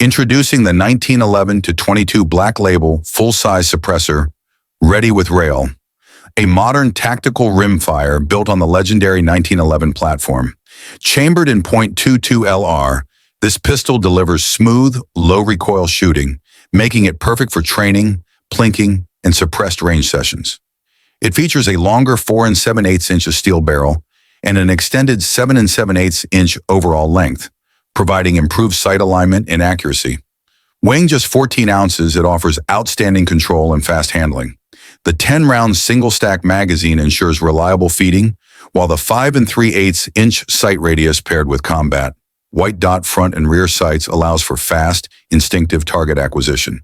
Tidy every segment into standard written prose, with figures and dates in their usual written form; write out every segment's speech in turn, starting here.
Introducing the 1911 to 22 Black Label full-size suppressor, ready with rail. A modern tactical rimfire built on the legendary 1911 platform. Chambered in .22 LR, this pistol delivers smooth, low-recoil shooting, making it perfect for training, plinking, and suppressed range sessions. It features a longer 4 7/8 inch steel barrel and an extended 7 7/8 inch overall length, providing improved sight alignment and accuracy. Weighing just 14 ounces, it offers outstanding control and fast handling. The 10-round single-stack magazine ensures reliable feeding, while the 5 3/8 inch sight radius paired with combat white dot front and rear sights allows for fast, instinctive target acquisition.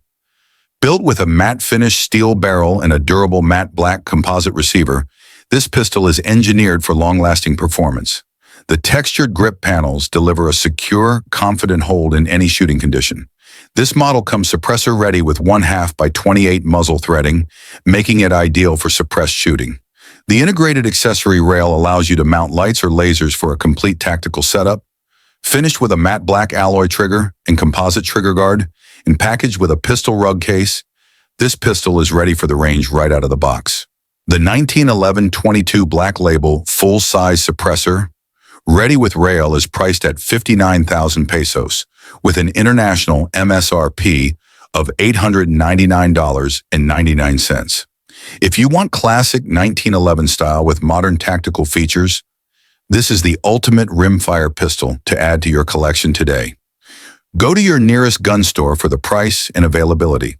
Built with a matte finish steel barrel and a durable matte black composite receiver, this pistol is engineered for long-lasting performance. The textured grip panels deliver a secure, confident hold in any shooting condition. This model comes suppressor ready with 1/2 by 28 muzzle threading, making it ideal for suppressed shooting. The integrated accessory rail allows you to mount lights or lasers for a complete tactical setup. Finished with a matte black alloy trigger and composite trigger guard, and packaged with a pistol rug case, this pistol is ready for the range right out of the box. The 1911 22 Black Label full-size suppressor, ready with rail, is priced at 59,000 pesos, with an international MSRP of $899.99. If you want classic 1911 style with modern tactical features, this is the ultimate rimfire pistol to add to your collection today. Go to your nearest gun store for the price and availability.